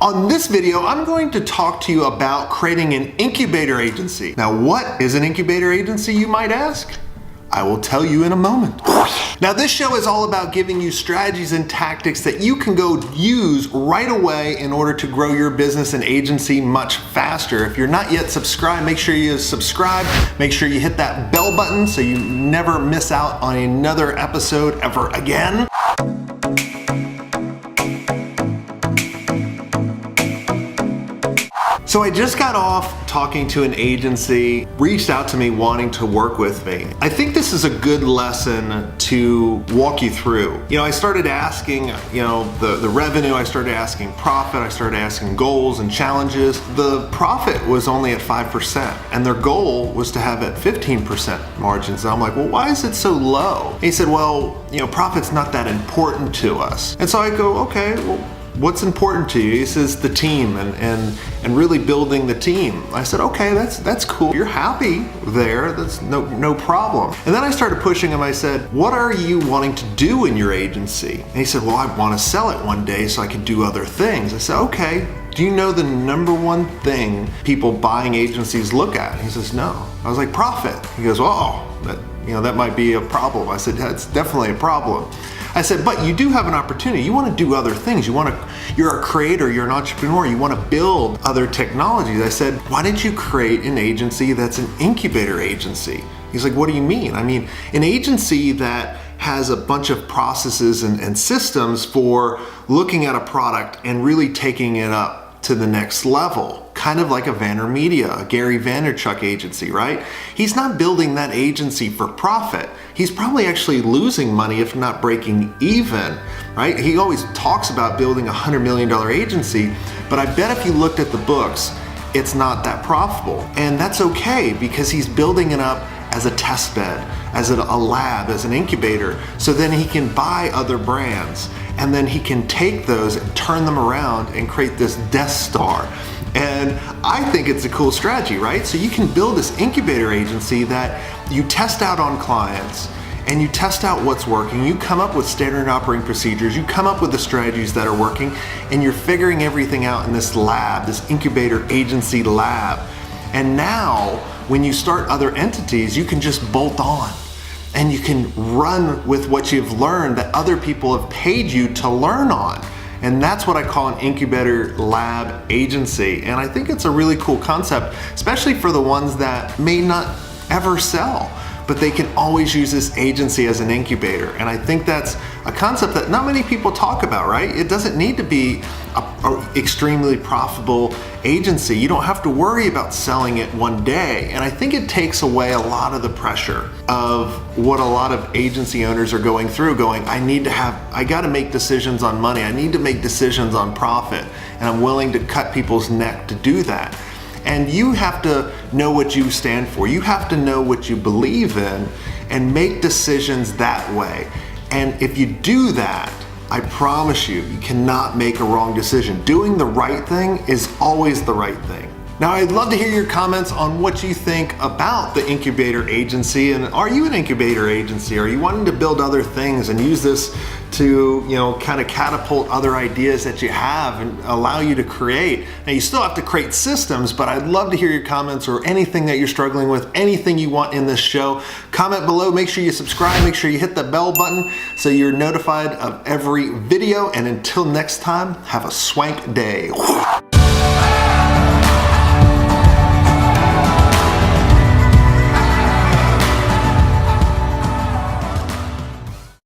On this video, I'm going to talk to you about creating an incubator agency. Now, what is an incubator agency, you might ask? I will tell you in a moment. Now, this show is all about giving you strategies and tactics that you can go use right away in order to grow your business and agency much faster. If you're not yet subscribed, make sure you subscribe. Make sure you hit that bell button so you never miss out on another episode ever again. So I just got off talking to an agency, reached out to me wanting to work with me. I think this is a good lesson to walk you through. I started asking, the revenue, I started asking profit, I started asking goals and challenges. The profit was only at 5% and their goal was to have at 15% margins. And I'm like, well, why is it so low? And he said, well, profit's not that important to us. And so I go, okay, well, what's important to you? He says the team and really building the team. I said, okay, that's cool. You're happy there. That's no problem. And then I started pushing him. I said, what are you wanting to do in your agency? And he said, well, I want to sell it one day so I can do other things. I said, okay. Do you know the number one thing people buying agencies look at? He says, no. I was like, profit. He goes, oh, that might be a problem. I said, that's definitely a problem. I said, but you do have an opportunity. You want to do other things. You're a creator, you're an entrepreneur, you want to build other technologies. I said, why don't you create an agency that's an incubator agency? He's like, what do you mean? I mean, an agency that has a bunch of processes and systems for looking at a product and really taking it up to the next level, kind of like a VaynerMedia, a Gary Vaynerchuk agency, right? He's not building that agency for profit. He's probably actually losing money, if not breaking even, right? He always talks about building a $100 million agency, but I bet if you looked at the books, it's not that profitable. And that's okay because he's building it up as a test bed, as a lab, as an incubator, so then he can buy other brands and then he can take those and turn them around and create this Death Star. And I think it's a cool strategy, right? So you can build this incubator agency that you test out on clients and you test out what's working. You come up with standard operating procedures, you come up with the strategies that are working, and you're figuring everything out in this lab, this incubator agency lab. And now, when you start other entities, you can just bolt on and you can run with what you've learned that other people have paid you to learn on. And that's what I call an incubator lab agency. And I think it's a really cool concept, especially for the ones that may not ever sell, but they can always use this agency as an incubator. And I think that's a concept that not many people talk about, right? It doesn't need to be an extremely profitable agency. You don't have to worry about selling it one day. And I think it takes away a lot of the pressure of what a lot of agency owners are going through, I gotta make decisions on money. I need to make decisions on profit. And I'm willing to cut people's neck to do that. And you have to know what you stand for. You have to know what you believe in and make decisions that way. And if you do that, I promise you, you cannot make a wrong decision. Doing the right thing is always the right thing. Now, I'd love to hear your comments on what you think about the incubator agency. And are you an incubator agency? Are you wanting to build other things and use this to, kind of catapult other ideas that you have and allow you to create? Now, you still have to create systems, but I'd love to hear your comments or anything that you're struggling with, anything you want in this show. Comment below, make sure you subscribe, make sure you hit the bell button so you're notified of every video. And until next time, have a swank day.